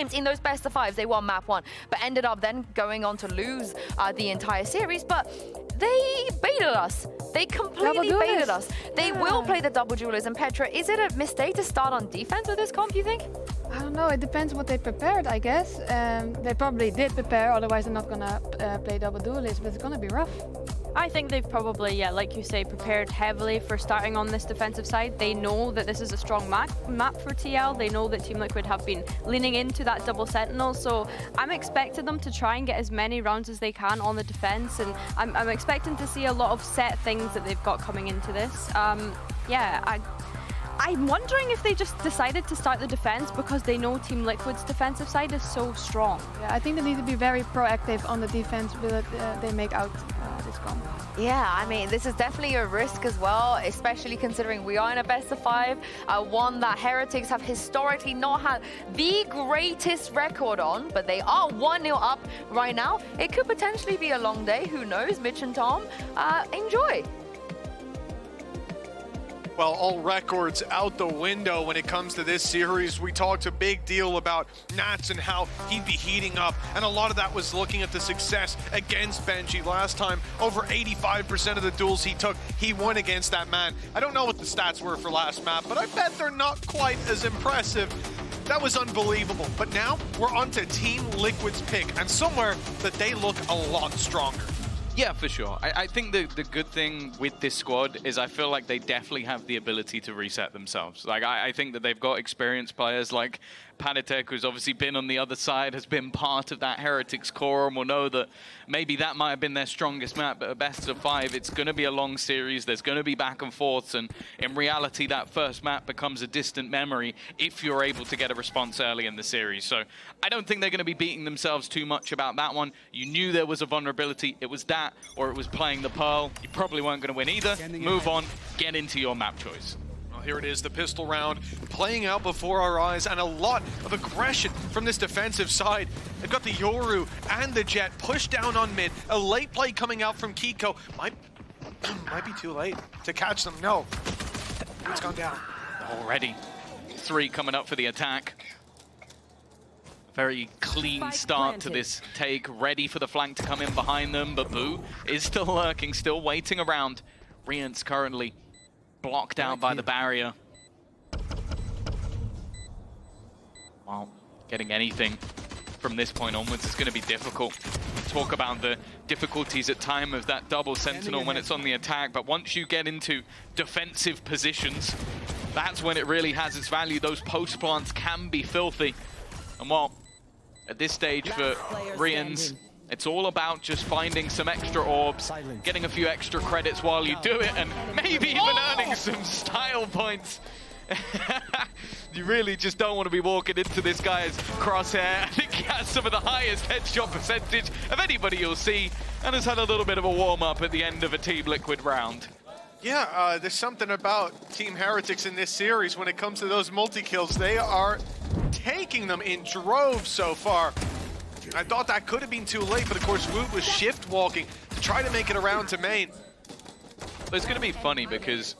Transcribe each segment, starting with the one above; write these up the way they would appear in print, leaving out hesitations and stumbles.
times in those best of fives they won map 1, but ended up then going on to lose the entire series. But they baited us. They completely baited us. They will play the double duelers. And Petra, is it a mistake to start on defense with this comp, you think? I don't know, it depends what they prepared, I guess. They probably did prepare, otherwise they're not gonna play double duelist, but it's gonna be rough. I think they've probably, yeah, like you say, prepared heavily for starting on this defensive side. They know that this is a strong map for TL. They know that Team Liquid have been leaning into that double sentinel. So I'm expecting them to try and get as many rounds as they can on the defense. And I'm expecting to see a lot of set things that they've got coming into this. Yeah, I'm wondering if they just decided to start the defense because they know Team Liquid's defensive side is so strong. Yeah, I think they need to be very proactive on the defense build they make out this comp. Yeah, I mean, this is definitely a risk as well, especially considering we are in a best of 5, one that Heretics have historically not had the greatest record on, but they are 1-0 up right now. It could potentially be a long day, who knows? Mitch and Tom, enjoy. Well, all records out the window when it comes to this series. We talked a big deal about Nats and how he'd be heating up, and a lot of that was looking at the success against Benji. Last time, over 85% of the duels he took, he won against that man. I don't know what the stats were for last map, but I bet they're not quite as impressive. That was unbelievable. But now we're on to Team Liquid's pick, and somewhere that they look a lot stronger. Yeah, for sure. I think the good thing with this squad is I feel like they definitely have the ability to reset themselves. Like, I think that they've got experienced players like Panitek, who's obviously been on the other side, has been part of that Heretics core, and will know that maybe that might have been their strongest map, but a best of 5, it's going to be a long series, there's going to be back and forths, and in reality, that first map becomes a distant memory if you're able to get a response early in the series. So I don't think they're going to be beating themselves too much about that one. You knew there was a vulnerability. It was that, or it was playing the Pearl. You probably weren't going to win either. Move on, get into your map choice. Here it is, the pistol round playing out before our eyes, and a lot of aggression from this defensive side. They've got the Yoru and the Jet pushed down on mid. A late play coming out from Kiko. Might be too late to catch them. No, it's gone down. Already 3 coming up for the attack. Very clean start to this take, ready for the flank to come in behind them, but Boo is still lurking, still waiting around. Riance currently blocked out by the barrier. Well, getting anything from this point onwards is going to be difficult. Talk about the difficulties at time of that double sentinel when it's on the attack, but once you get into defensive positions, that's when it really has its value. Those post plants can be filthy. And well, at this stage for Rians, it's all about just finding some extra orbs, getting a few extra credits while you do it, and maybe even earning some style points. You really just don't want to be walking into this guy's crosshair. I think he has some of the highest headshot percentage of anybody you'll see, and has had a little bit of a warm-up at the end of a Team Liquid round. Yeah, there's something about Team Heretics in this series when it comes to those multi-kills. They are taking them in droves so far. I thought that could have been too late, but of course Woot was shift walking to try to make it around to main. But it's going to be funny because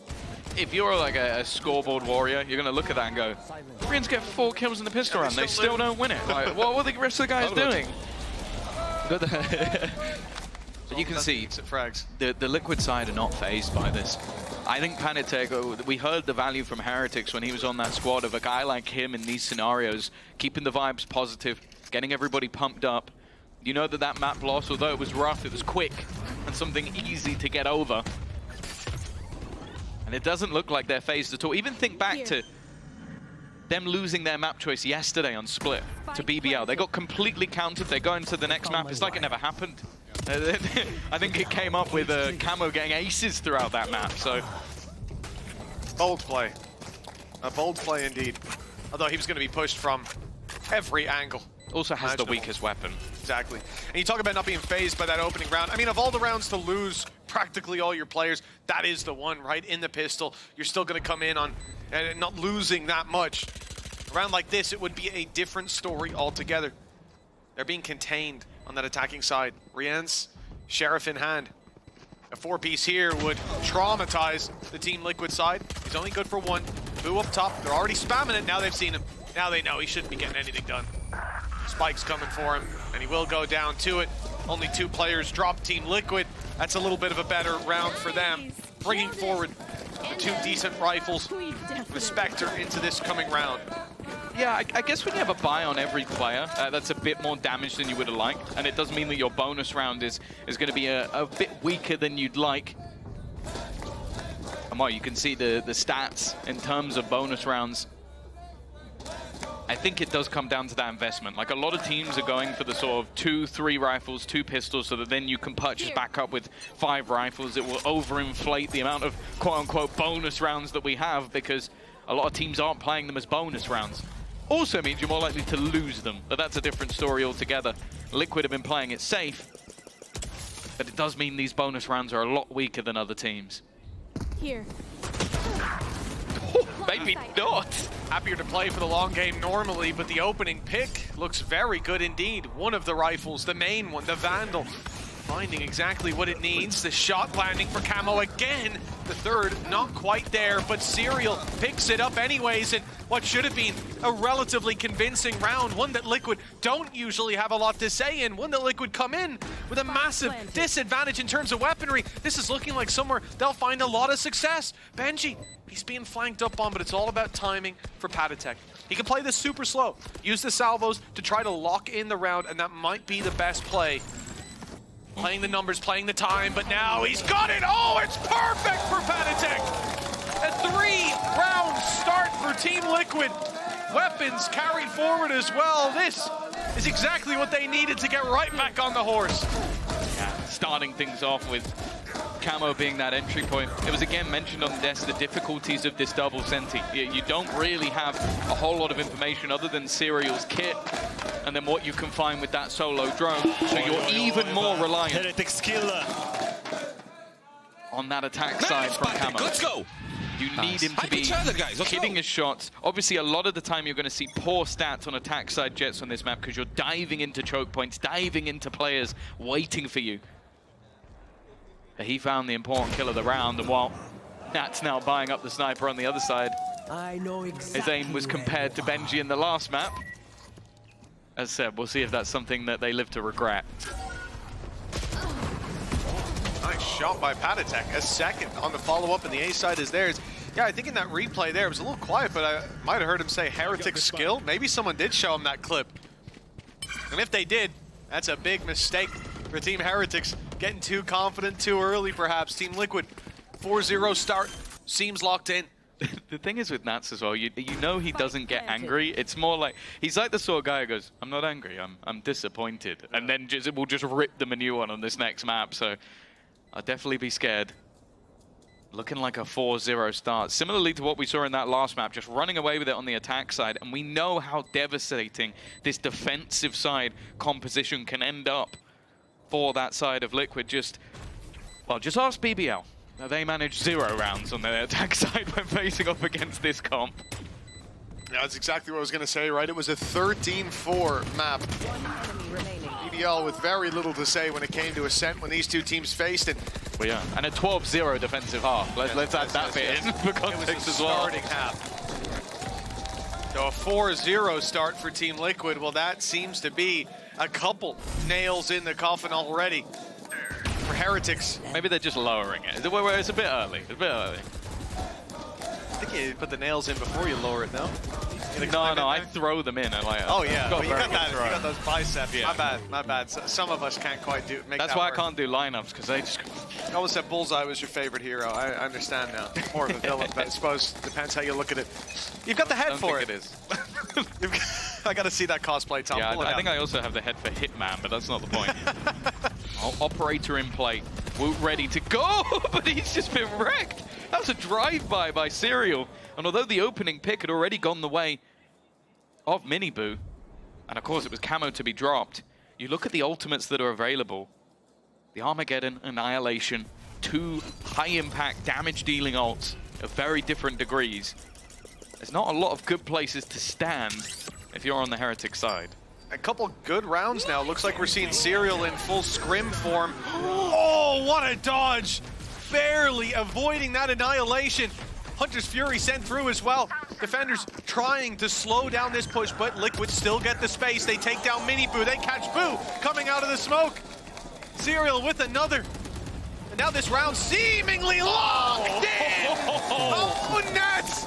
if you're like a scoreboard warrior, you're going to look at that and go, Koreans get 4 kills in the pistol round, they still don't win it. Like, what were the rest of the guys doing? But you can see the Liquid side are not fazed by this. I think Panitek, we heard the value from Heretics when he was on that squad of a guy like him in these scenarios, keeping the vibes positive, getting everybody pumped up. You know that map loss, although it was rough, it was quick and something easy to get over. And it doesn't look like they're phased at all. Even think back to them losing their map choice yesterday on Split to BBL. They got completely countered. They're going to the next map. It's like it never happened. I think it came up with Camo getting aces throughout that map, so. Bold play. A bold play indeed. Although he was going to be pushed from every angle. Also has the weakest weapon. Exactly. And you talk about not being phased by that opening round. I mean, of all the rounds to lose practically all your players, that is the one, right? In the pistol, you're still going to come in on and not losing that much. A round like this, it would be a different story altogether. They're being contained on that attacking side. Riance, Sheriff in hand. A 4-piece here would traumatize the Team Liquid side. He's only good for 1. Boo up top. They're already spamming it. Now they've seen him. Now they know he shouldn't be getting anything done. Spike's coming for him, and he will go down to it. Only 2 players drop Team Liquid. That's a little bit of a better round for them. Bringing forward 2 decent rifles with Spectre into this coming round. Yeah, I guess when you have a buy on every player, that's a bit more damage than you would have liked, and it does mean that your bonus round is going to be a bit weaker than you'd like. And well, you can see the stats in terms of bonus rounds. I think it does come down to that investment. Like, a lot of teams are going for the sort of 2, 3 rifles, 2 pistols, so that then you can purchase back up with 5 rifles. It will overinflate the amount of quote-unquote bonus rounds that we have, because a lot of teams aren't playing them as bonus rounds. Also means you're more likely to lose them, but that's a different story altogether. Liquid have been playing it safe, but it does mean these bonus rounds are a lot weaker than other teams. Here. Oh, maybe not. Happier to play for the long game normally, but the opening pick looks very good indeed. One of the rifles, the main one, the Vandal, finding exactly what it needs. The shot landing for Camo again. The third, not quite there, but Serial picks it up anyways, and what should have been a relatively convincing round, one that Liquid don't usually have a lot to say in, one that Liquid come in with a massive disadvantage in terms of weaponry. This is looking like somewhere they'll find a lot of success. Benji, he's being flanked up on, but it's all about timing for Patatek. He can play this super slow, use the salvos to try to lock in the round, and that might be the best play. Playing the numbers, playing the time, but now he's got it! Oh, it's perfect for Patatek! A 3-round start for Team Liquid. Weapons carried forward as well. This is exactly what they needed to get right back on the horse. Yeah, starting things off with Camo being that entry point. It was again mentioned on the desk, the difficulties of this double senti. You don't really have a whole lot of information other than Serial's kit, and then what you can find with that solo drone. So you're even more reliant Heretics killer on that attack side from Camo. Let's go. You need him to be hitting his shots. Obviously, a lot of the time you're going to see poor stats on attack side jets on this map because you're diving into choke points, diving into players waiting for you. But he found the important kill of the round, and while Nat's now buying up the sniper on the other side, I know exactly his aim was compared to Benji in the last map. As said, we'll see if that's something that they live to regret. Nice shot by Patatek. A second on the follow-up, and the A side is theirs. Yeah, I think in that replay there, it was a little quiet, but I might have heard him say Heretics skill. Maybe someone did show him that clip. And if they did, that's a big mistake for Team Heretics. Getting too confident too early, perhaps. Team Liquid, 4-0 start. Seems locked in. The thing is with Nats as well, you know he doesn't get angry. It's more like, he's like the sort of guy who goes, I'm not angry, I'm disappointed. And then we'll just rip them a new one on this next map. So I'll definitely be scared. Looking like a 4-0 start. Similarly to what we saw in that last map, just running away with it on the attack side. And we know how devastating this defensive side composition can end up for that side of Liquid. Just ask BBL. They managed 0 rounds on their attack side when facing off against this comp. Yeah, that's exactly what I was going to say, right? It was a 13-4 map. BBL with very little to say when it came to Ascent when these two teams faced it. Well, yeah, and a 12-0 defensive half. Let's add that bit in for context as well. Starting half. So a 4-0 start for Team Liquid. Well, that seems to be a couple nails in the coffin already for Heretics. Maybe they're just lowering it. It's a bit early. It's a bit early. I think you put the nails in before you lower it, no? No, I throw them in. And like, oh yeah, well, you got those biceps. Yeah. My bad. Some of us can't quite make That's that why work. I can't do lineups, because they just... I always said Bullseye was your favorite hero. I understand now. More of a villain, but I suppose depends how you look at it. You've got the head for it. It is. I got to see that cosplay, Tom. Yeah, I think I also have the head for Hitman, but that's not the point. Operator in play. Woot ready to go, but he's just been wrecked. That was a drive-by by Serial. And although the opening pick had already gone the way of Miniboo, and of course it was Camo to be dropped, you look at the ultimates that are available. The Armageddon, Annihilation, 2 high-impact damage-dealing ults of very different degrees. There's not a lot of good places to stand if you're on the Heretic side. A couple good rounds now. Looks like we're seeing Serial in full scrim form. Oh, what a dodge! Barely avoiding that Annihilation. Hunter's Fury sent through as well. Defenders trying to slow down this push, but Liquid still get the space. They take down Mini Boo. They catch Boo coming out of the smoke. Serial with another. And now this round seemingly locked in. Oh, Nats!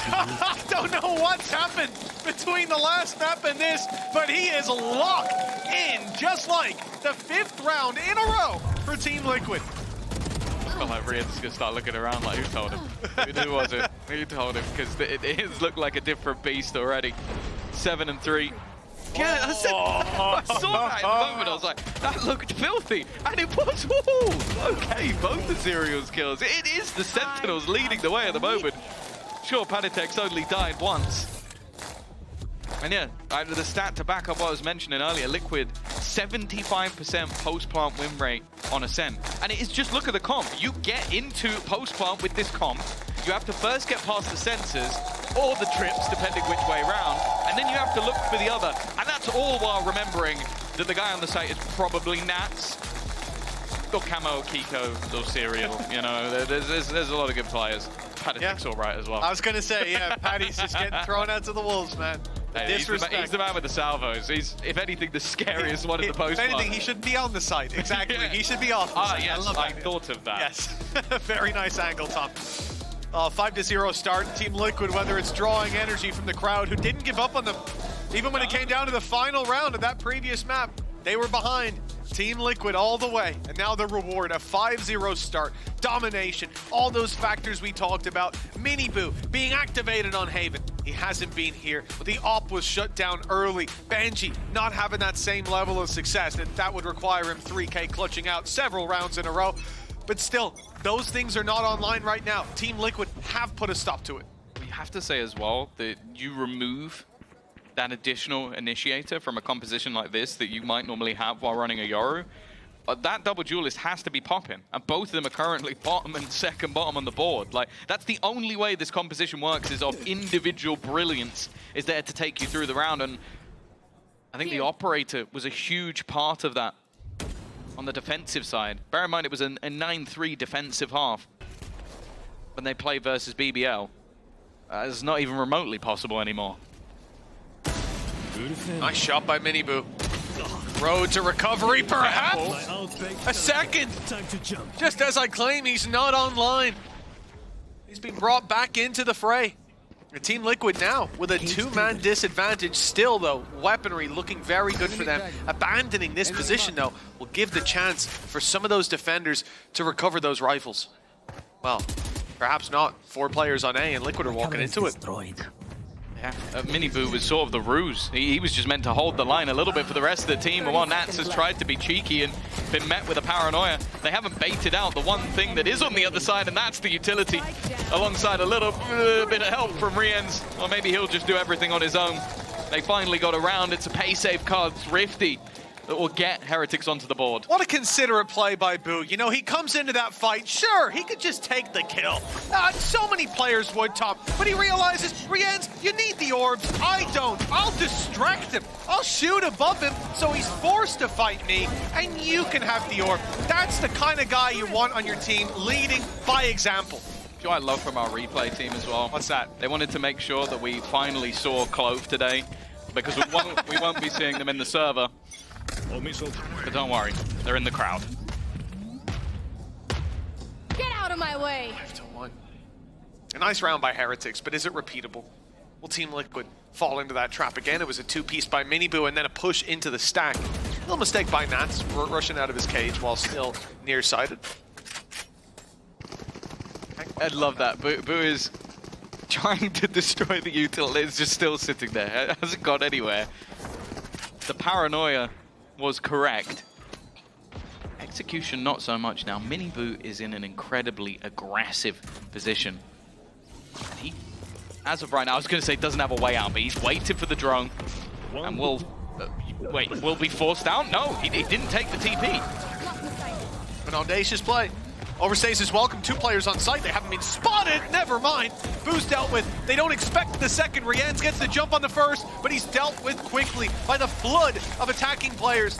I don't know what's happened between the last map and this, but he is locked in, just like the 5th round in a row for Team Liquid. I feel like Rian's gonna start looking around like, who told him? Who was it? Who told him? Because it looked like a different beast already. 7 and 3. Yeah, I saw that in the moment. I was like, that looked filthy, and it was. Ooh, okay, both the Serial's kills. It is the Sentinels leading the way at the moment. Sure, Panitek's only died once. And yeah, the stat to back up what I was mentioning earlier, Liquid, 75% post-plant win rate on Ascent. And it is just, look at the comp. You get into post-plant with this comp, you have to first get past the sensors, or the trips, depending which way round, and then you have to look for the other. And that's all while remembering that the guy on the site is probably Nats, or Camo, Kiko, or Serial. You know, there's a lot of good players. Panitek's all right as well. I was going to say, yeah, Paddy's just getting thrown out to the wolves, man. Hey, he's the man with the salvos. He's, if anything, the scariest one in the post. If anything, he shouldn't be on the site. Exactly. Yeah. He should be off the site. Yes, I love that. I thought of that. Yes. Very nice angle, Tom. 5-0 start. Team Liquid, whether it's drawing energy from the crowd, who didn't give up on them. Even when it came down to the final round of that previous map, they were behind. Team Liquid all the way, and now the reward, a 5-0 start, domination, all those factors we talked about. Mini Boo being activated on Haven. He hasn't been here, but the op was shut down early. Benji not having that same level of success, and that would require him 3K clutching out several rounds in a row. But still, those things are not online right now. Team Liquid have put a stop to it. We have to say as well that you remove that additional initiator from a composition like this that you might normally have while running a Yoru. But that double duelist has to be popping, and both of them are currently bottom and second bottom on the board. Like, that's the only way this composition works, is of individual brilliance is there to take you through the round, and I think the operator was a huge part of that on the defensive side. Bear in mind it was a 9-3 defensive half when they play versus BBL. It's not even remotely possible anymore. Nice shot by Mini Boo. Road to recovery, perhaps? A second! Just as I claim, he's not online. He's been brought back into the fray. The Team Liquid now with a 2-man disadvantage. Still, though, weaponry looking very good for them. Abandoning this position, though, will give the chance for some of those defenders to recover those rifles. Well, perhaps not. 4 players on A, and Liquid are walking into it. Yeah, Mini Boo was sort of the ruse. He was just meant to hold the line a little bit for the rest of the team, and while Nats has tried to be cheeky and been met with a paranoia, they haven't baited out the one thing that is on the other side, and that's the utility, alongside a little bit of help from Rienz, or maybe he'll just do everything on his own. They finally got around. It's a pay-save card, Thrifty, that will get Heretics onto the board. What a considerate play by Boo. You know, he comes into that fight, sure, he could just take the kill. So many players would, Tom, but he realizes, Rienz, you need the orbs. I don't. I'll distract him. I'll shoot above him, so he's forced to fight me, and you can have the orb. That's the kind of guy you want on your team, leading by example. You know what I love from our replay team as well? What's that? They wanted to make sure that we finally saw Clove today, because we won't be seeing them in the server. But don't worry, they're in the crowd. Get out of my way! 5-1. A nice round by Heretics, but is it repeatable? Will Team Liquid fall into that trap again? It was a 2-piece by Mini Boo and then a push into the stack. A little mistake by Nats, rushing out of his cage while still nearsighted. I love that. Boo is trying to destroy the util. It's just still sitting there. It hasn't gone anywhere. The paranoia was correct. Execution, not so much now. Mini Boo is in an incredibly aggressive position. He, as of right now, I was going to say doesn't have a way out, but he's waited for the drone and will be forced out? No, he didn't take the TP. An audacious play. Overstays his welcome. 2 players on site. They haven't been spotted. Never mind. Boo's dealt with. They don't expect the second. Rienz gets the jump on the first, but he's dealt with quickly by the flood of attacking players.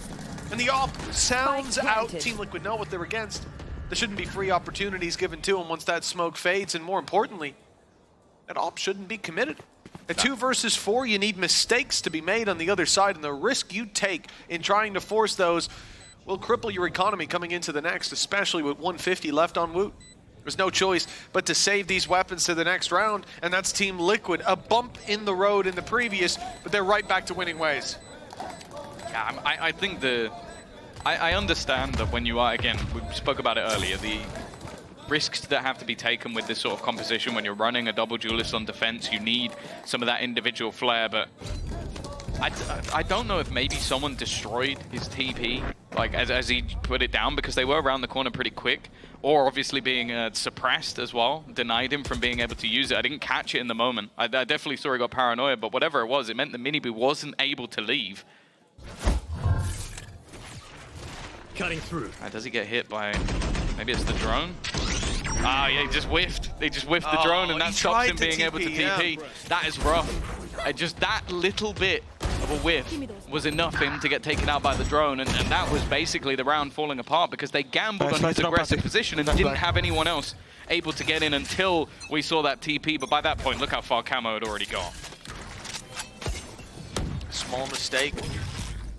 And the op sounds out. Team Liquid know what they're against. There shouldn't be free opportunities given to them once that smoke fades. And more importantly, that op shouldn't be committed. At 2 versus 4, you need mistakes to be made on the other side, and the risk you take in trying to force those will cripple your economy coming into the next, especially with 150 left on Woot. There's no choice but to save these weapons to the next round, and that's Team Liquid. A bump in the road in the previous, but they're right back to winning ways. Yeah, I think I understand that when you are, again, we spoke about it earlier, the risks that have to be taken with this sort of composition when you're running a double duelist on defense, you need some of that individual flair, but I don't know if maybe someone destroyed his TP, like as he put it down, because they were around the corner pretty quick, or obviously being suppressed as well, denied him from being able to use it. I didn't catch it in the moment. I definitely saw he got paranoid, but whatever it was, it meant the Miniboo wasn't able to leave. Cutting through. Does he get hit by, maybe it's the drone? Ah, yeah, he just whiffed. They just whiffed the drone, and that stops him being able to TP. Yeah. That is rough. Just that little bit of a whiff was enough for him to get taken out by the drone, and that was basically the round falling apart because they gambled on his aggressive position and didn't have anyone else able to get in until we saw that TP, but by that point, look how far Camo had already gone. Small mistake,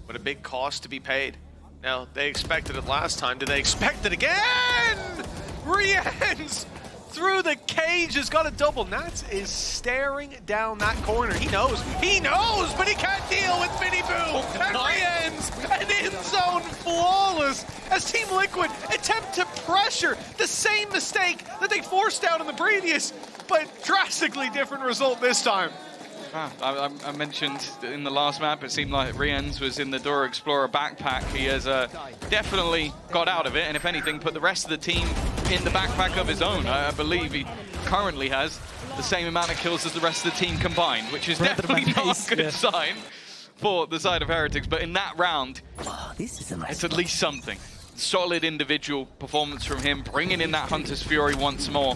but a big cost to be paid. Now, they expected it last time. Do they expect it again? Riens through the cage has got a double. Nats is staring down that corner. He knows, but he can't deal with Miniboo. And Riens, an in-zone flawless as Team Liquid attempt to pressure the same mistake that they forced out in the previous, but drastically different result this time. I mentioned in the last map, it seemed like Riens was in the Dora Explorer backpack. He has definitely got out of it, and if anything, put the rest of the team in the backpack of his own. I believe he currently has the same amount of kills as the rest of the team combined, which is definitely not a good sign for the side of Heretics. But in that round, it's at least something. Solid individual performance from him, bringing in that Hunter's Fury once more.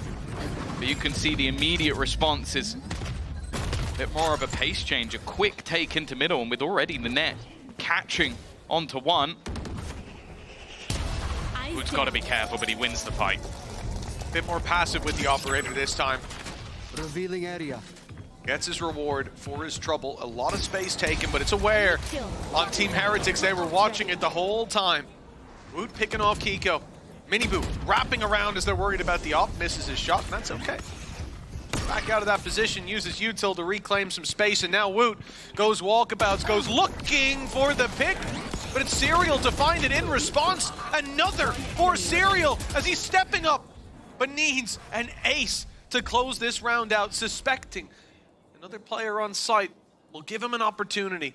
But you can see the immediate response is a bit more of a pace change, a quick take into middle, and with already the net catching onto one. Woot's got to be careful, but he wins the fight. A bit more passive with the operator this time. Revealing area. Gets his reward for his trouble. A lot of space taken, but it's aware on Team Heretics. They were watching it the whole time. Woot picking off Kiko. Miniboo wrapping around as they're worried about the op. Misses his shot, and that's okay. Back out of that position, uses Util to reclaim some space, and now Woot goes walkabouts, goes looking for the pick, but it's Serial to find it in response. Another for Serial as he's stepping up, but needs an ace to close this round out, suspecting another player on site will give him an opportunity.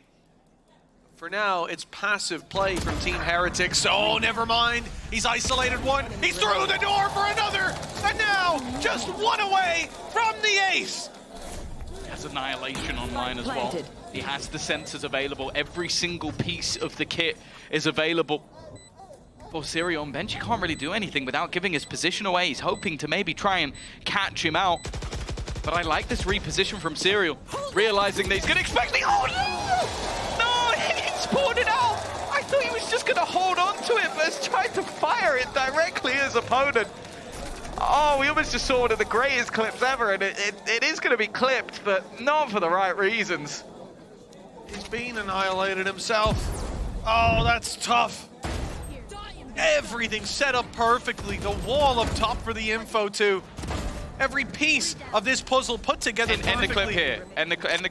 For now, it's passive play from Team Heretics. Oh, never mind. He's isolated one. He's through the door for another. And now, just one away from the ace. He has Annihilation online as well. He has the sensors available. Every single piece of the kit is available. For Serial on bench, he can't really do anything without giving his position away. He's hoping to maybe try and catch him out. But I like this reposition from Serial, realizing that he's going to expect the... Oh, no! Poured it out. I thought he was just going to hold on to it, but has tried to fire it directly at his opponent. Oh, we almost just saw one of the greatest clips ever, and it is going to be clipped, but not for the right reasons. He's been annihilated himself. Oh, that's tough. Everything set up perfectly. The wall up top for the info too. Every piece of this puzzle put together perfectly. End the clip here. End the clip. End the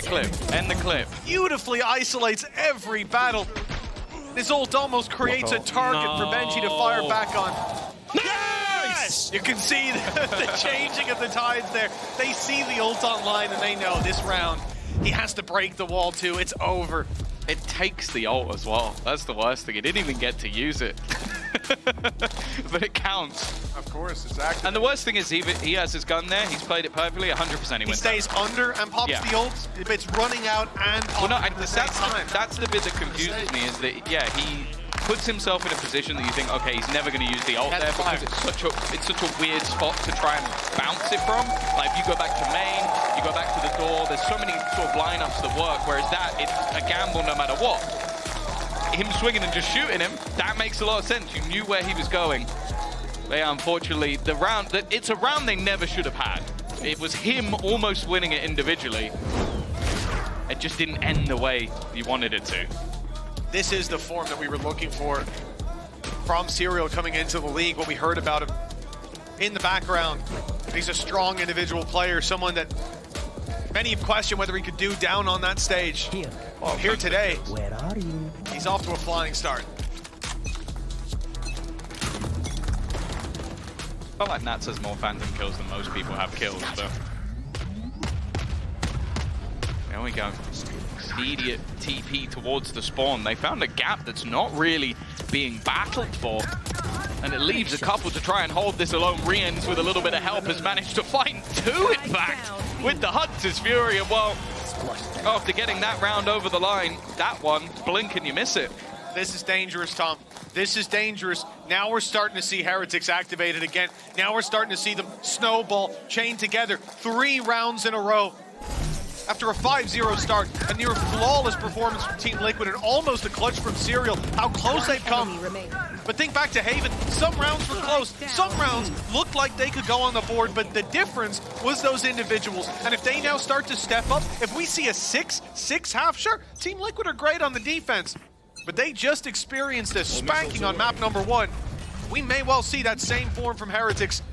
clip. End the clip. Beautifully isolates every battle. This ult almost creates a target for Benji to fire back on. Nice! You can see the changing of the tides there. They see the ult online and they know this round, he has to break the wall too. It's over. It takes the ult as well. That's the worst thing. He didn't even get to use it. But it counts. Of course, it's active. And the worst thing is he has his gun there. He's played it perfectly. 100% he stays under and pops the ult. It's running out and popping at the same time. That's the bit that confuses me is that, yeah, he puts himself in a position that you think, okay, he's never going to use the ult there because it's such a weird spot to try and bounce it from. Like, if you go back to main, you go back to the door, there's so many sort of lineups that work, whereas that, it's a gamble no matter what. Him swinging and just shooting him, that makes a lot of sense. You knew where he was going. But yeah, unfortunately, it's a round they never should have had. It was him almost winning it individually. It just didn't end the way you wanted it to. This is the form that we were looking for from Serial coming into the league. What we heard about him in the background. He's a strong individual player, someone that many have questioned whether he could do down on that stage. Well, here today, Where are you? he's off to a flying start. I felt like Nats has more Phantom kills than most people have kills, but there we go. Immediate TP towards the spawn. They found a gap that's not really being battled for, and it leaves a couple to try and hold this alone. Riens, with a little bit of help, has managed to fight two, in fact, with the Hunter's Fury. And well, after getting that round over the line, that one, blink and you miss it. This is dangerous, Tom. This is dangerous. Now we're starting to see Heretics activated again. Now we're starting to see them snowball, chain together 3 rounds in a row. After a 5-0 start, a near flawless performance from Team Liquid, and almost a clutch from Serial. How close they've come. But think back to Haven. Some rounds were close. Some rounds looked like they could go on the board, but the difference was those individuals. And if they now start to step up, if we see a 6-6 half, sure, Team Liquid are great on the defense, but they just experienced a spanking on map number 1. We may well see that same form from Heretics,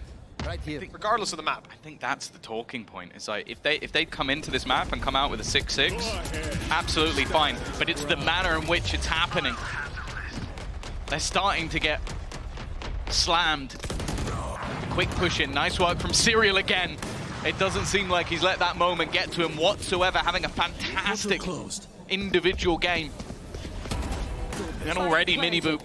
Right here. regardless of the map. I think that's the talking point. It's like if they come into this map and come out with a 6-6, absolutely fine. But it's the manner in which it's happening. They're starting to get slammed. Quick push in, nice work from Serial again. It doesn't seem like he's let that moment get to him whatsoever, having a fantastic individual game. And already Miniboo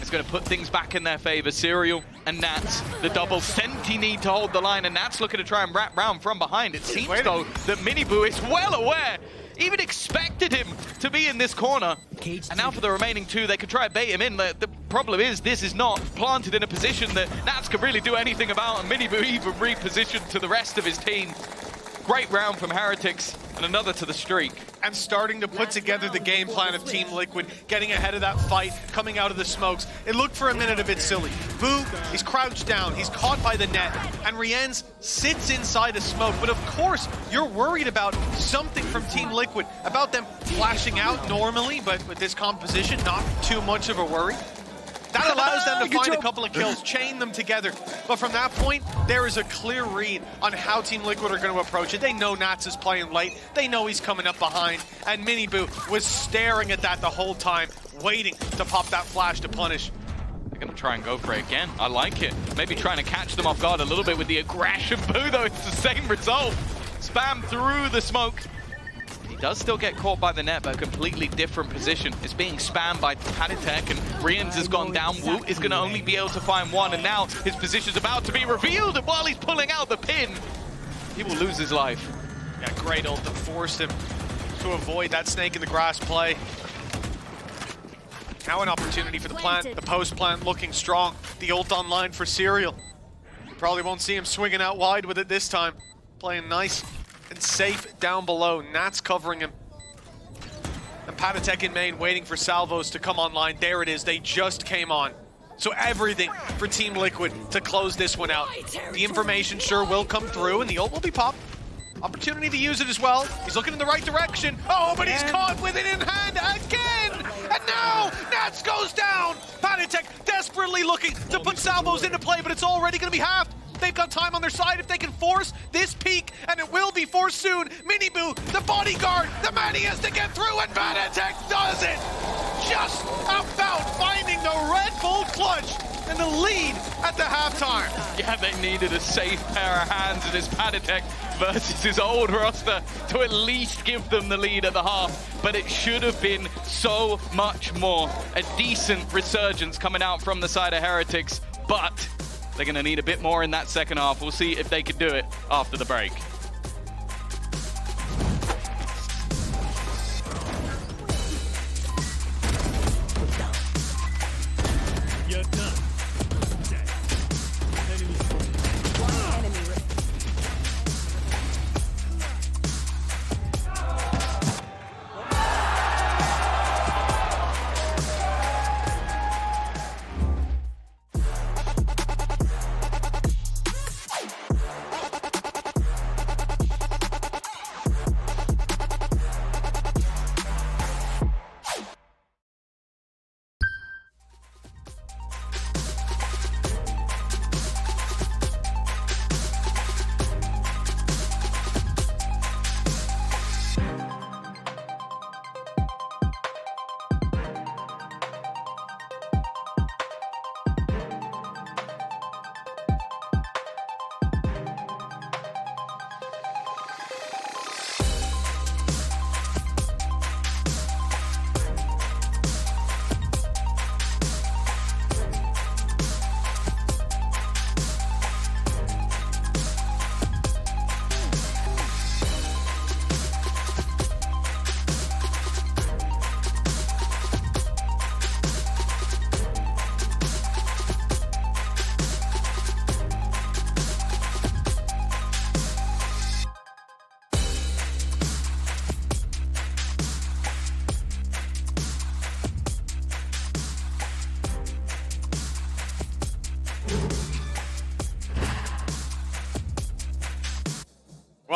is going to put things back in their favor. Serial and Nats, the double. Senti need to hold the line, and Nats looking to try and wrap round from behind. It seems, though, that Miniboo is well aware, even expected him to be in this corner. And now for the remaining 2, they could try and bait him in. The problem is, this is not planted in a position that Nats could really do anything about, and Miniboo even repositioned to the rest of his team. Great round from Heretics, and another to the streak. And starting to put together the game plan of Team Liquid, getting ahead of that fight, coming out of the smokes. It looked for a minute a bit silly. Boo, he's crouched down, he's caught by the net, and Riens sits inside a smoke. But of course, you're worried about something from Team Liquid, about them flashing out normally, but with this composition, not too much of a worry. That allows them to find a couple of kills, chain them together. But from that point, there is a clear read on how Team Liquid are going to approach it. They know Nats is playing late. They know he's coming up behind. And Miniboo was staring at that the whole time, waiting to pop that flash to punish. They're going to try and go for it again. I like it. Maybe trying to catch them off guard a little bit with the aggression. Boo, though, it's the same result. Spam through the smoke. He does still get caught by the net, but a completely different position. It's being spammed by Panitek, and Riens has gone down. Woot is going to only be able to find one, and now his position's about to be revealed, and while he's pulling out the pin, he will lose his life. Yeah, great ult that forced him to avoid that snake in the grass play. Now an opportunity for the plant, the post plant looking strong. The ult online for Serial. Probably won't see him swinging out wide with it this time. Playing nice and safe down below. Nats covering him. And Panitek in main waiting for salvos to come online. There it is, they just came on. So everything for Team Liquid to close this one out. The information sure will come through, and the ult will be popped. Opportunity to use it as well. He's looking in the right direction. Oh, but he's caught with it in hand again! And now, Nats goes down! Panitek desperately looking to put salvos into play, but it's already gonna be halved. They've got time on their side if they can force this peak, and it will be forced soon. Miniboo, the bodyguard, the man he has to get through, and Panitek does it! Just about finding the Red Bull clutch and the lead at the halftime. Yeah, they needed a safe pair of hands, and it's Panitek versus his old roster to at least give them the lead at the half, but it should have been so much more. A decent resurgence coming out from the side of Heretics, but they're going to need a bit more in that second half. We'll see if they can do it after the break. You're done.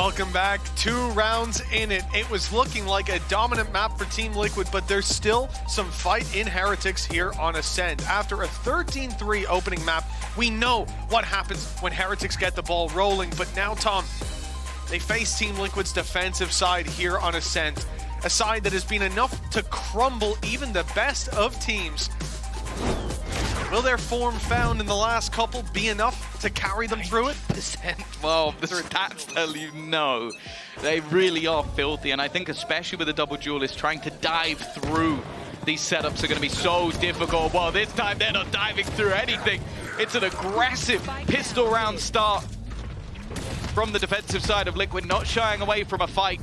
Welcome back. 2 rounds in it. It was looking like a dominant map for Team Liquid, but there's still some fight in Heretics here on Ascend. After a 13-3 opening map, we know what happens when Heretics get the ball rolling, but now, Tom, they face Team Liquid's defensive side here on Ascend, a side that has been enough to crumble even the best of teams. Will their form found in the last couple be enough to carry them through it? Well, the stats tell you no. They really are filthy, and I think especially with the double duelist, trying to dive through these setups are going to be so difficult. Well, this time they're not diving through anything. It's an aggressive pistol round start from the defensive side of Liquid, not shying away from a fight.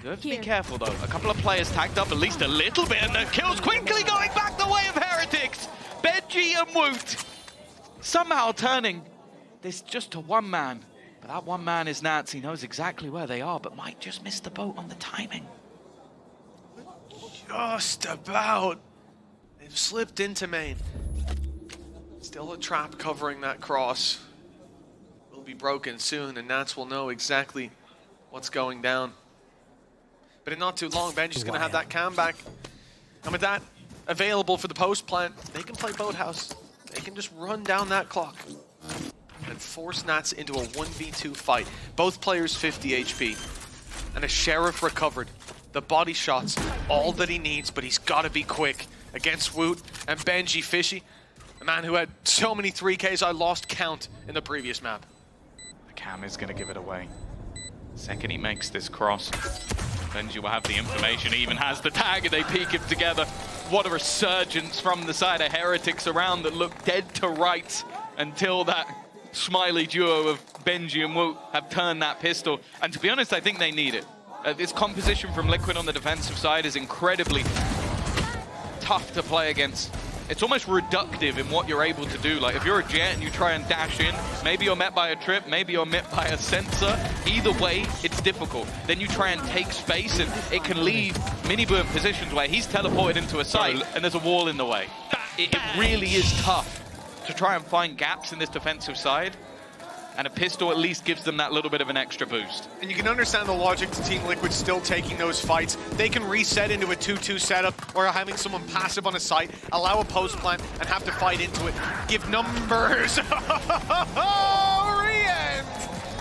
You have to be careful though. A couple of players tagged up at least a little bit, and the kills quickly going back the way of Heretics. Benji and Woot somehow turning this just to one man. But that one man is Nats. He knows exactly where they are, but might just miss the boat on the timing. Just about. They've slipped into main. Still a trap covering that cross. Will be broken soon, and Nats will know exactly what's going down. But in not too long, Benji's going to have that cam back. And with that available for the post plant, they can play Boathouse. They can just run down that clock and force Nats into a 1v2 fight. Both players 50 HP. And a Sheriff recovered. The body shots, all that he needs, but he's got to be quick against Woot and Benji Fishy, a man who had so many 3Ks I lost count in the previous map. The cam is going to give it away. Second he makes this cross, Benji will have the information. He even has the tag, and they peek it together. What a resurgence from the side of Heretics around that looked dead to rights until that smiley duo of Benji and Woot have turned that pistol. And to be honest, I think they need it. This composition from Liquid on the defensive side is incredibly tough to play against. It's almost reductive in what you're able to do. Like if you're a Jet and you try and dash in, maybe you're met by a trip, maybe you're met by a sensor. Either way, it's difficult. Then you try and take space, and it can leave Minibu in positions where he's teleported into a site and there's a wall in the way. It really is tough to try and find gaps in this defensive side. And a pistol at least gives them that little bit of an extra boost. And you can understand the logic to Team Liquid still taking those fights. They can reset into a 2-2 setup, or having someone passive on a site, allow a post plant, and have to fight into it. Give numbers. Re-end!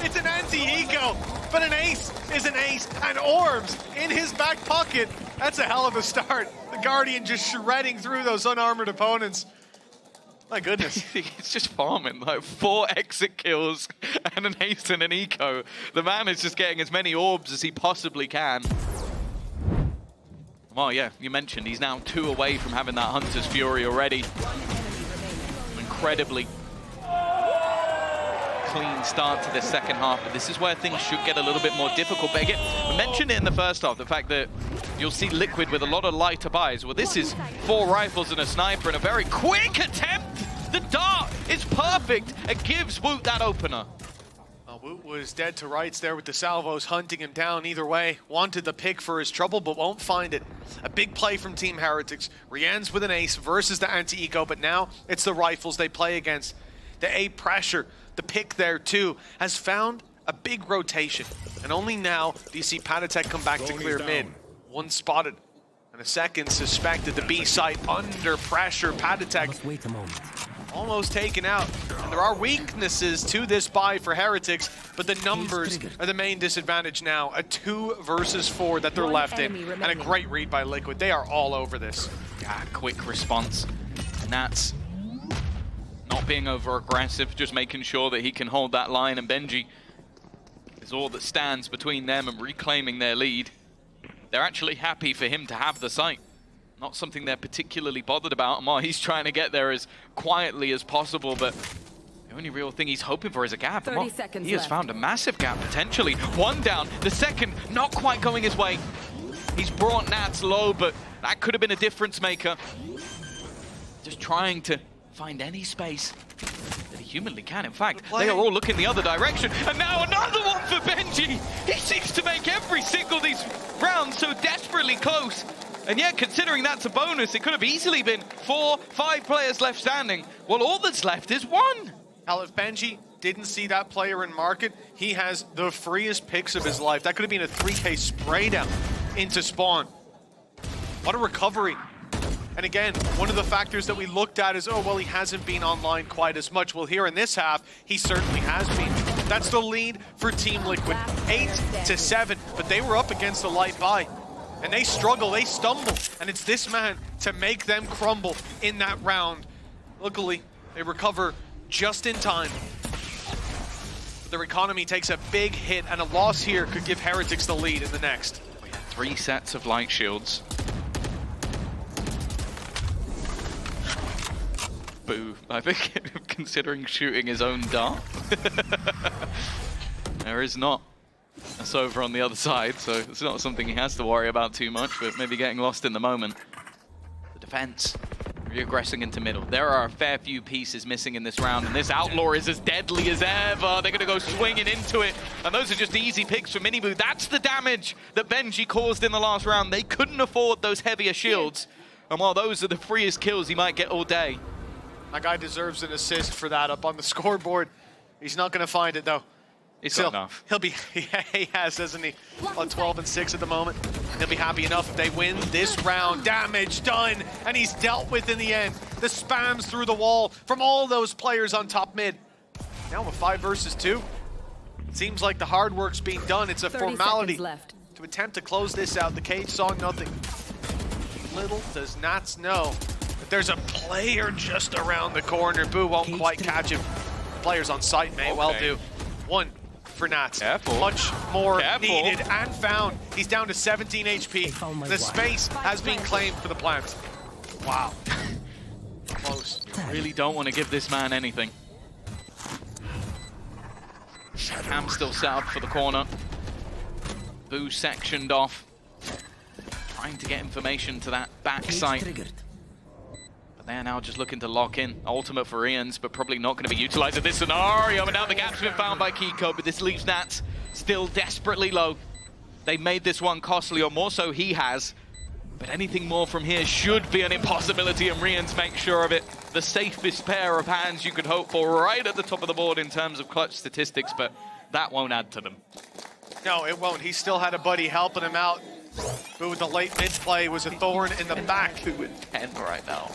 It's an anti-eco, but an ace is an ace, and Orbs in his back pocket. That's a hell of a start. The Guardian just shredding through those unarmored opponents. My goodness. It's just farming, like 4 exit kills and an ace and an eco. The man is just getting as many orbs as he possibly can. Well, yeah, you mentioned he's now 2 away from having that Hunter's Fury already. Incredibly clean start to the second half, but this is where things should get a little bit more difficult. But again, I mentioned it in the first half, the fact that you'll see Liquid with a lot of lighter buys. Well, this is 4 rifles and a sniper and a very quick attempt. The dart is perfect. It gives Woot that opener. Woot was dead to rights there with the salvos hunting him down either way. Wanted the pick for his trouble, but won't find it. A big play from Team Heretics. Rian's with an ace versus the anti-eco, but now it's the rifles they play against. The A pressure, the pick there too, has found a big rotation. And only now do you see Patatek come back to clear mid. 1 spotted, and a second suspected. The B site under pressure. Patatek Wait a moment. almost taken out. And there are weaknesses to this buy for Heretics, but the numbers are the main disadvantage now. A 2 versus 4 that they're left in, and a great read by Liquid. They are all over this. Yeah, quick response. Nats not being over aggressive, just making sure that he can hold that line, and Benji is all that stands between them and reclaiming their lead. They're actually happy for him to have the site. Not something they're particularly bothered about. While he's trying to get there as quietly as possible, but the only real thing he's hoping for is a gap. 30 seconds he has left. found a massive gap, potentially. 1 down, the second not quite going his way. He's brought Nats low, but that could have been a difference maker. Just trying to find any space that he humanly can. In fact, they are all looking the other direction. And now another one for Benji. He seems to make every single these rounds so desperately close. And yet, considering that's a bonus, it could have easily been 4, 5 players left standing. Well, all that's left is 1. Hell, if Benji didn't see that player in market, he has the freest picks of his life. That could have been a 3K spray down into spawn. What a recovery. And again, one of the factors that we looked at is, oh, well, he hasn't been online quite as much. Well, here in this half, he certainly has been. That's the lead for Team Liquid, 8-7, but they were up against a light buy. And they struggle, they stumble, and it's this man to make them crumble in that round. Luckily, they recover just in time. But their economy takes a big hit, and a loss here could give Heretics the lead in the next. We had 3 sets of light shields. Boo. I think considering shooting his own dart. There is not a Sova on the other side, so it's not something he has to worry about too much, but maybe getting lost in the moment. The defense regressing into middle. There are a fair few pieces missing in this round, and this Outlaw is as deadly as ever. They're going to go swinging into it, and those are just easy picks for Miniboo. That's the damage that Benji caused in the last round. They couldn't afford those heavier shields, and while those are the freest kills he might get all day. That guy deserves an assist for that up on the scoreboard. He's not going to find it, though. It's not enough. He'll be, he has, doesn't he? On 12-6 at the moment. He'll be happy enough if they win this round. Damage done, and he's dealt with in the end. The spams through the wall from all those players on top mid. Now with 5 versus 2. It seems like the hard work's being done. It's a formality to attempt to close this out. The cage saw nothing. Little does Nats know that there's a player just around the corner. Boo won't quite catch him. Players on site may well do. 1 for Nats. Careful. Much more needed and found. He's down to 17 HP. The space has been claimed for the plant. Wow. Close. Really don't want to give this man anything. Cam still set up for the corner. Boo sectioned off. Trying to get information to that back site. But they're now just looking to lock in. Ultimate for Ian's, but probably not going to be utilized in this scenario. And now the gap's been found by Kiko, but this leaves Nats still desperately low. They made this one costly, or more so he has. But anything more from here should be an impossibility, and Rians make sure of it. The safest pair of hands you could hope for right at the top of the board in terms of clutch statistics, but that won't add to them. No, it won't. He still had a buddy helping him out. But with the late mid play was a thorn in the back. 2-10 right now.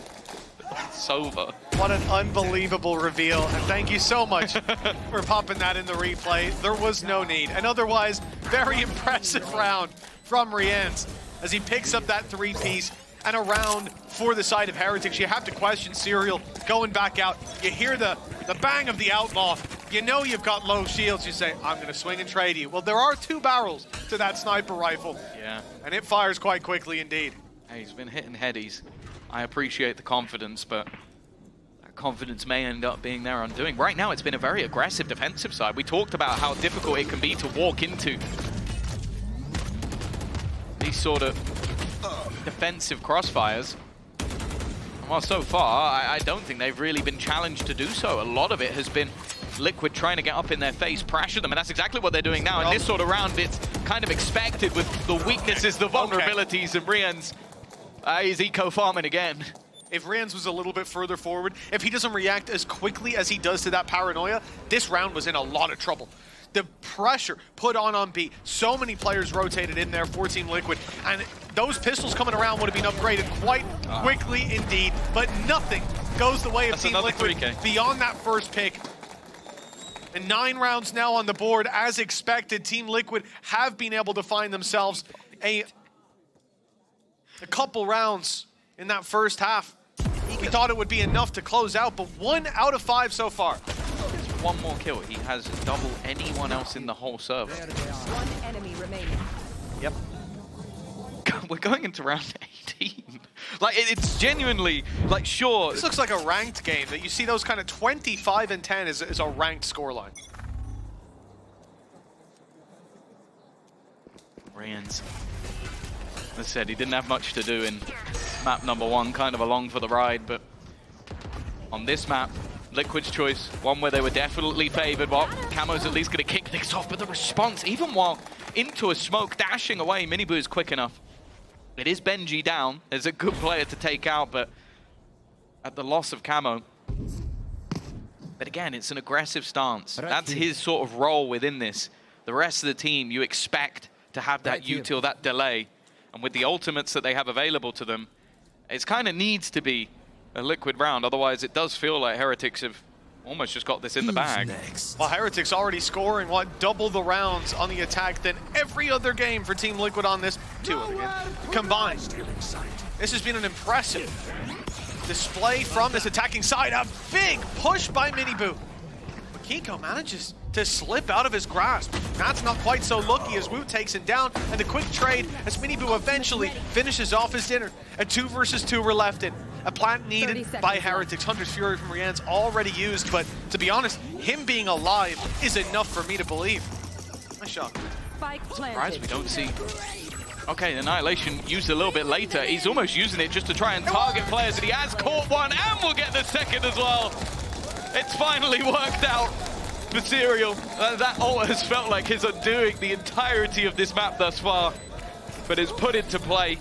Sova. What an unbelievable reveal. And thank you so much for popping that in the replay. There was no need. An otherwise very impressive round from Rians as he picks up that 3-piece and a round for the side of Heretics. You have to question Serial going back out. You hear the bang of the Outlaw. You know you've got low shields. You say, I'm going to swing and trade you. Well, there are 2 barrels to that sniper rifle. Yeah. And it fires quite quickly indeed. Hey, he's been hitting headies. I appreciate the confidence, but that confidence may end up being their undoing. Right now, it's been a very aggressive defensive side. We talked about how difficult it can be to walk into these sort of defensive crossfires. Well, so far, I don't think they've really been challenged to do so. A lot of it has been Liquid trying to get up in their face, pressure them, and that's exactly what they're doing now. In this sort of round, it's kind of expected with the weaknesses, the vulnerabilities, and Rians. He's eco-farming again. If Rians was a little bit further forward, if he doesn't react as quickly as he does to that paranoia, this round was in a lot of trouble. The pressure put on B, so many players rotated in there for Team Liquid, and those pistols coming around would have been upgraded quite quickly indeed, but nothing goes the way of Team Liquid 3K. Beyond that first pick. And 9 rounds now on the board, as expected. Team Liquid have been able to find themselves a couple rounds in that first half. We thought it would be enough to close out, but 1 out of 5 so far. One more kill. He has double anyone else in the whole server. 1 enemy remaining. Yep. We're going into round 18. Like, it's genuinely, like, sure. This looks like a ranked game, that you see those kind of 25 and 10 is a ranked scoreline. Rians. As I said, he didn't have much to do in map number 1, kind of along for the ride, but on this map, Liquid's choice, one where they were definitely favored. Well, Camo's at least going to kick things off, but the response, even while into a smoke, dashing away, Miniboo is quick enough. It is Benji down. There's a good player to take out, but at the loss of Camo, But again, it's an aggressive stance. Right That's here. his sort of role within this. The rest of the team, you expect to have that Right here. util, that delay. And with the ultimates that they have available to them, it kind of needs to be a liquid round. Otherwise, it does feel like Heretics have almost just got this in the bag. Well, Heretics already scoring, double the rounds on the attack than every other game for Team Liquid on this, two other games combined. This has been an impressive display from this attacking side. A big push by Miniboo. But Kiko manages to slip out of his grasp. That's not quite so lucky as Wu takes him down, and the quick trade as Miniboo eventually finishes off his dinner. A 2 versus 2 we're left in. A plant needed by Heretics. Hunter's Fury from Rian's already used, but to be honest, him being alive is enough for me to believe. Nice shot. Surprised we don't see. Okay, Annihilation used a little bit later. He's almost using it just to try and target players, and he has caught one and will get the second as well. It's finally worked out for Serial. That ult has felt like his undoing the entirety of this map thus far, but it's put into play,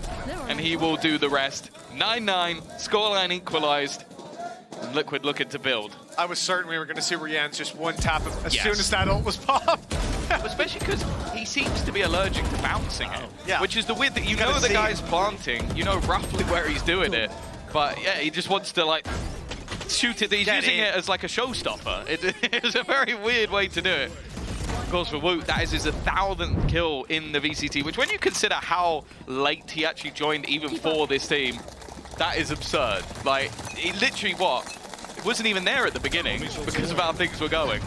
and he will do the rest. 9-9, scoreline equalized, and Liquid looking to build. I was certain we were going to see Rian's just one tap as Yes. soon as that ult was popped. Especially because he seems to be allergic to bouncing it. Yeah. Which is the weird thing. You gotta know the see guy's planting, you know roughly where he's doing it, but yeah, he just wants to like shoot it. He's Get using in. it as like a showstopper. It's a very weird way to do it. Of course, for Woot, that is his 1,000th kill in the VCT, which when you consider how late he actually joined even for this team, that is absurd. Like, he literally, it wasn't even there at the beginning because of how things were going.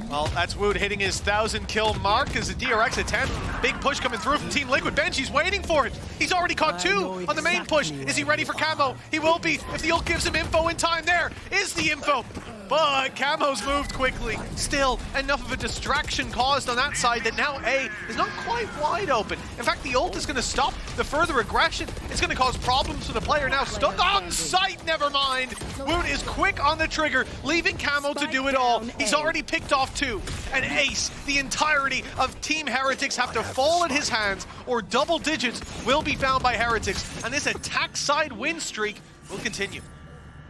Well, that's Wood hitting his 1,000 kill mark as a DRX attempt. Big push coming through from Team Liquid. Benji's waiting for it. He's already caught 2 on the main push. Is he ready for Camo? He will be if the ult gives him info in time. There is the info. But Camo's moved quickly. Still, enough of a distraction caused on that side that now A is not quite wide open. In fact, the ult is going to stop the further aggression. It's going to cause problems for the player now stuck on site. Never mind. Woot is quick on the trigger, leaving Camo to do it all. He's already picked off 2. And Ace, the entirety of Team Heretics have to fall at his hands, or double digits will be found by Heretics. And this attack side win streak will continue.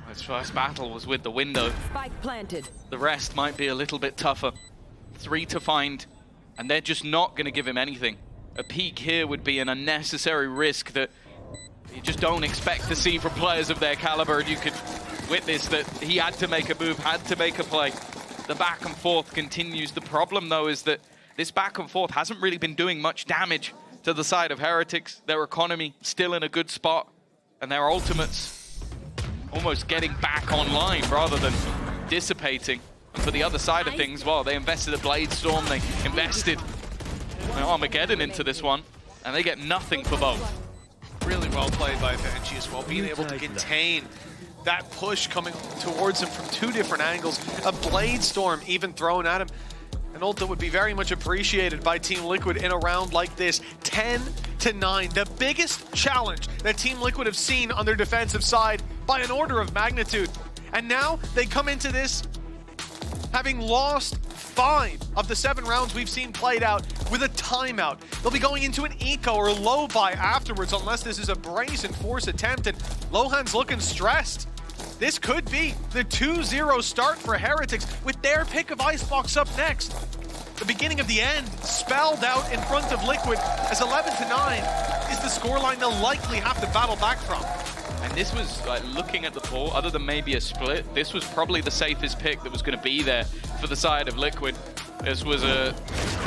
His first battle was with the window. Spike planted. The rest might be a little bit tougher. 3 to find, and they're just not going to give him anything. A peek here would be an unnecessary risk that you just don't expect to see from players of their caliber, and you could witness that he had to make a move, had to make a play. The back and forth continues. The problem, though, is that this back and forth hasn't really been doing much damage to the side of Heretics. Their economy still in a good spot, and their ultimates almost getting back online rather than dissipating. And for the other side of things, well, they invested a Blade Storm, they invested Armageddon into this one, and they get nothing for both. Really well played by Benji as well, being able to contain that push coming towards him from 2 different angles. A Blade Storm even thrown at him. An ult that would be very much appreciated by Team Liquid in a round like this. 10-9, the biggest challenge that Team Liquid have seen on their defensive side by an order of magnitude. And now they come into this having lost 5 of the 7 rounds we've seen played out with a timeout. They'll be going into an eco or low buy afterwards unless this is a brazen force attempt, and Lohan's looking stressed. This could be the 2-0 start for Heretics with their pick of Icebox up next. The beginning of the end spelled out in front of Liquid as 11-9 is the scoreline they'll likely have to battle back from. And this was, like, looking at the pool, other than maybe a split, this was probably the safest pick that was going to be there for the side of Liquid. This was a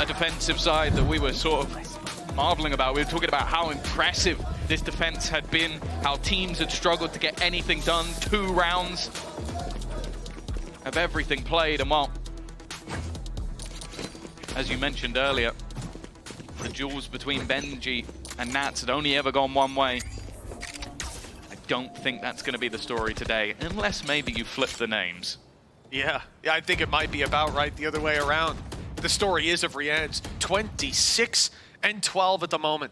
defensive side that we were sort of marveling about. We were talking about how impressive this defense had been, how teams had struggled to get anything done. 2 rounds of everything played, and well, as you mentioned earlier, the duels between Benji and Nats had only ever gone one way. I don't think that's going to be the story today, unless maybe you flip the names. Yeah, I think it might be about right the other way around. The story is of Rian's 26-12 at the moment.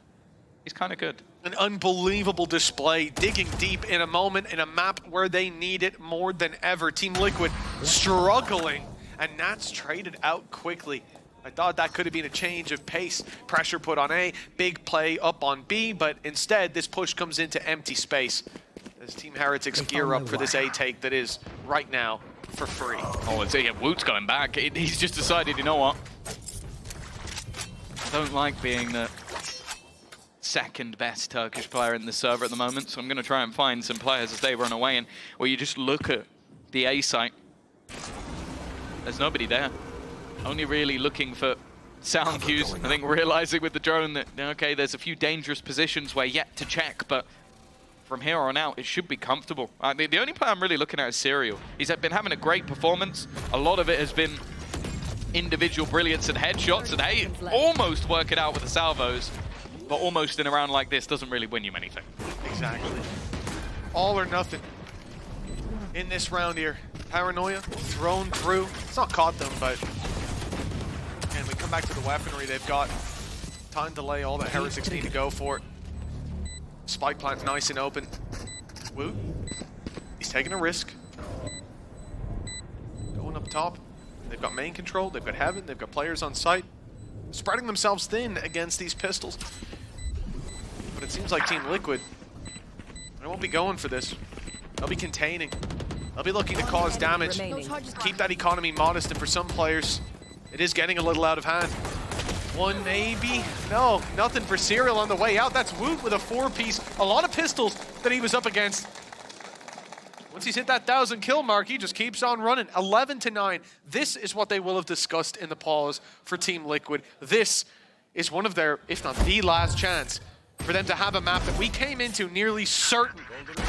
He's kind of good. An unbelievable display, digging deep in a moment in a map where they need it more than ever. Team Liquid struggling, and Nats traded out quickly. I thought that could have been a change of pace. Pressure put on A, big play up on B, but instead this push comes into empty space as Team Heretics gear up for this A take that is right now for free. Oh, it's, yeah, Woot's going back. He's just decided, you know what? I don't like being the second best Turkish player in the server at the moment, so I'm going to try and find some players as they run away, and where you just look at the A site. There's nobody there. Only really looking for sound cues. I think realizing with the drone that, okay, there's a few dangerous positions we're yet to check, but from here on out, it should be comfortable. The only player I'm really looking at is Serial. He's been having a great performance. A lot of it has been individual brilliance and headshots, and hey, almost work it out with the salvos, but almost in a round like this doesn't really win you anything. Exactly. All or nothing in this round here. Paranoia thrown through. It's not caught them, but and we come back to the weaponry they've got. Time delay, all the Heretics need to go for it. Spike plant's nice and open. Woot, he's taking a risk. Going up top. They've got main control, they've got heaven, they've got players on site. Spreading themselves thin against these pistols. But it seems like Team Liquid, they won't be going for this. They'll be containing. They'll be looking to cause damage. Keep that economy modest, and for some players, it is getting a little out of hand. One maybe? No, nothing for Serial on the way out. That's Woot with a 4-piece. A lot of pistols that he was up against. Once he's hit that 1,000 kill mark, he just keeps on running. 11-9. This is what they will have discussed in the pause for Team Liquid. This is one of their, if not the last chance, for them to have a map that we came into nearly certain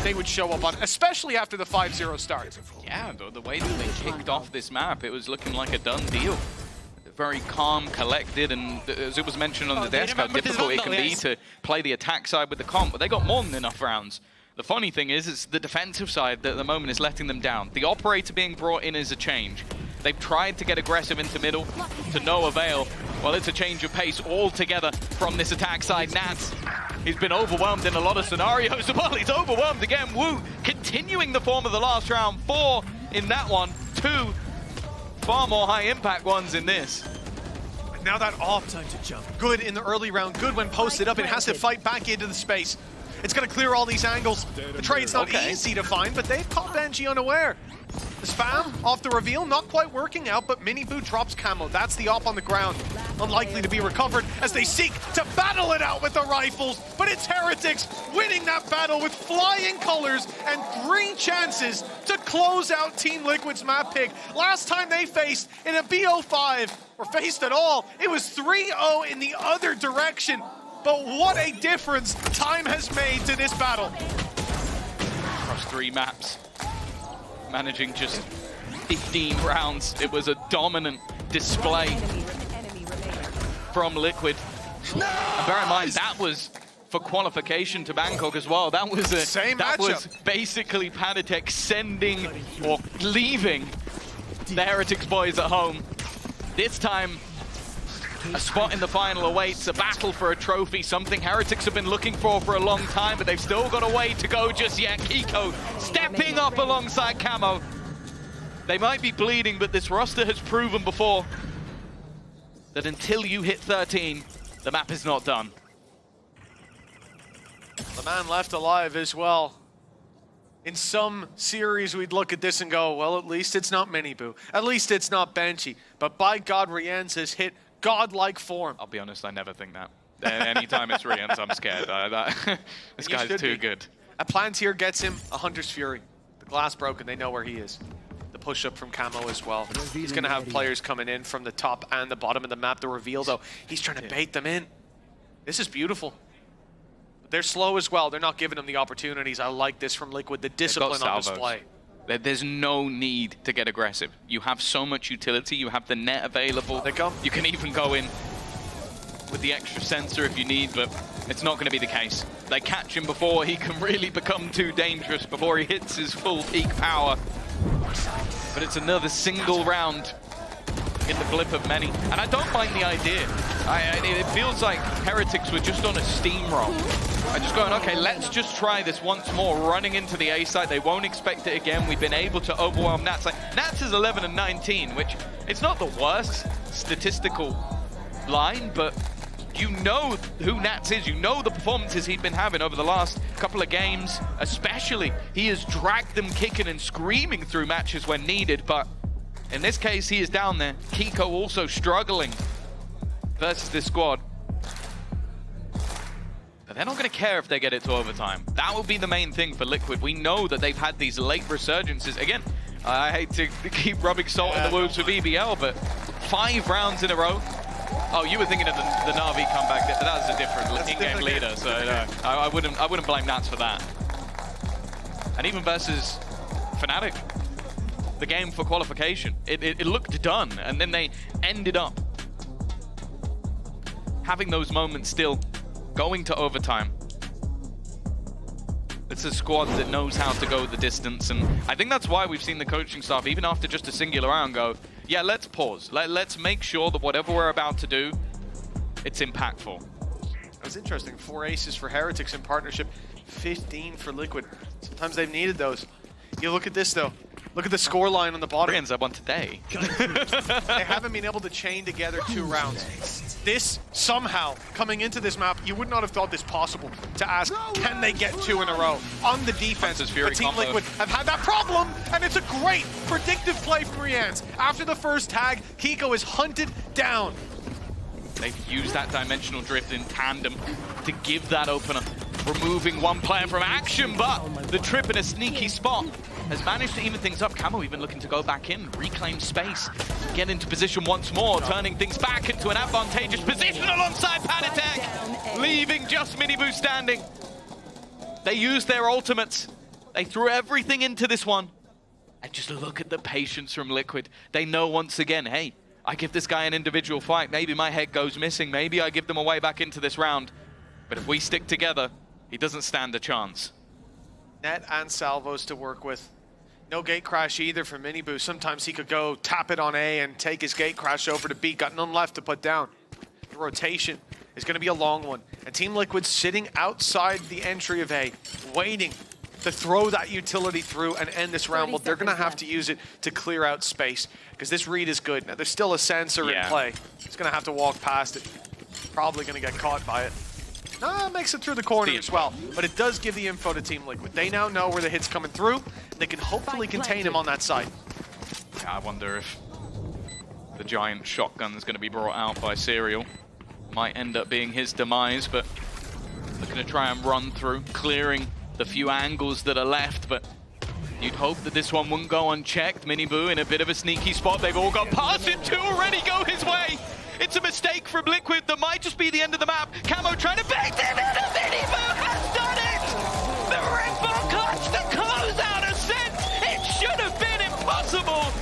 they would show up on, especially after the 5-0 start. Yeah, the way that they kicked off this map, it was looking like a done deal. Very calm, collected, and as it was mentioned on the desk, how difficult it can be to play the attack side with the comp, but they got more than enough rounds. The funny thing is, it's the defensive side that at the moment is letting them down. The operator being brought in is a change. They've tried to get aggressive into middle, to no avail. Well, it's a change of pace altogether from this attack side. Nats, he's been overwhelmed in a lot of scenarios. Well, he's overwhelmed again. Woot continuing the form of the last round. 4 in that one, 2 far more high impact ones in this. Now that off, time to jump. Good in the early round, good when posted up. It has to fight back into the space. It's going to clear all these angles. The trade's not easy to find, but they've caught Benji unaware. The spam off the reveal, not quite working out, but Miniboo drops camo. That's the op on the ground. Unlikely to be recovered as they seek to battle it out with the rifles, but it's Heretics winning that battle with flying colors and 3 chances to close out Team Liquid's map pick. Last time they faced in a BO5, or faced at all, it was 3-0 in the other direction. But what a difference time has made to this battle. Across 3 maps, managing just 15 rounds. It was a dominant display from Liquid. No! And bear in mind, that was for qualification to Bangkok as well. That was was basically Panatek sending or leaving the Heretics boys at home. This time, a spot in the final awaits, a battle for a trophy, something Heretics have been looking for a long time, but they've still got a way to go just yet. Kiko stepping up alongside Camo. They might be bleeding, but this roster has proven before that until you hit 13, the map is not done. The man left alive as well. In some series, we'd look at this and go, well, at least it's not Miniboo. At least it's not Benji. But by God, Rienz has hit godlike form. I'll be honest, I never think that. Anytime it's Rienz, I'm scared. This guy's too good. A plant here gets him a Hunter's Fury. The glass broken, they know where he is. The push-up from Camo as well. He's going to have players coming in from the top and the bottom of the map. The reveal, though, he's trying to bait them in. This is beautiful. They're slow as well. They're not giving them the opportunities. I like this from Liquid, the discipline on display. There's no need to get aggressive. You have so much utility. You have the net available. They come. You can even go in with the extra sensor if you need, but it's not going to be the case. They catch him before he can really become too dangerous, before he hits his full peak power. But it's another single round in the blip of many. And I don't mind the idea. It feels like Heretics were just on a steamroll. I'm just going, okay, let's just try this once more, running into the A site. They won't expect it again. We've been able to overwhelm Nats. Nats is 11 and 19, which it's not the worst statistical line, but You know who Nats is. You know the performances he'd been having over the last couple of games, especially. He has dragged them kicking and screaming through matches when needed, but in this case, he is down there. Kiko also struggling versus this squad. But they're not going to care if they get it to overtime. That will be the main thing for Liquid. We know that they've had these late resurgences. Again, I hate to keep rubbing salt in the wounds with EBL, but 5 rounds in a row. Oh, you were thinking of the Na'Vi comeback. That was a different in-game leader, so no, I wouldn't blame Nats for that. And even versus Fnatic, the game for qualification, it looked done, and then they ended up having those moments still, going to overtime. It's a squad that knows how to go the distance, and I think that's why we've seen the coaching staff, even after just a singular round, go, yeah, let's pause. Let's make sure that whatever we're about to do, it's impactful. That was interesting. 4 aces for Heretics in partnership, 15 for Liquid. Sometimes they've needed those. You look at this, though. Look at the score line on the bottom. Ends up on today. They haven't been able to chain together 2 rounds. This, somehow, coming into this map, you would not have thought this possible to ask, can they get 2 in a row? On the defense, but Team Liquid have had that problem, and it's a great predictive play from Rians. After the first tag, Kiko is hunted down. They've used that dimensional drift in tandem to give that opener, removing one player from action, but the trip in a sneaky spot has managed to even things up. Camo even looking to go back in, reclaim space, get into position once more, turning things back into an advantageous position alongside Panatek, leaving just Miniboo standing. They used their ultimates. They threw everything into this one. And just look at the patience from Liquid. They know once again, hey, I give this guy an individual fight. Maybe my head goes missing. Maybe I give them a way back into this round. But if we stick together, he doesn't stand a chance. Net and salvos to work with. No gate crash either for Miniboo. Sometimes he could go tap it on A and take his gate crash over to B. Got none left to put down. The rotation is going to be a long one. And Team Liquid sitting outside the entry of A, waiting to throw that utility through and end this round. Well, they're going to have to use it to clear out space because this read is good. Now, there's still a sensor in play. He's going to have to walk past it. Probably going to get caught by it. Makes it through the corner as well, but it does give the info to Team Liquid. They now know where the hit's coming through. They can hopefully contain him on that side. Yeah, I wonder if the giant shotgun is going to be brought out by Serial. Might end up being his demise, but looking to try and run through, clearing the few angles that are left, but you'd hope that this one wouldn't go unchecked. Miniboo in a bit of a sneaky spot. They've all got past it to already go his way. It's a mistake from Liquid that might just be the end of the map. Camo trying to bait him in, and Miniboo has done it! The Ripple clutch to close out a set! It should have been impossible!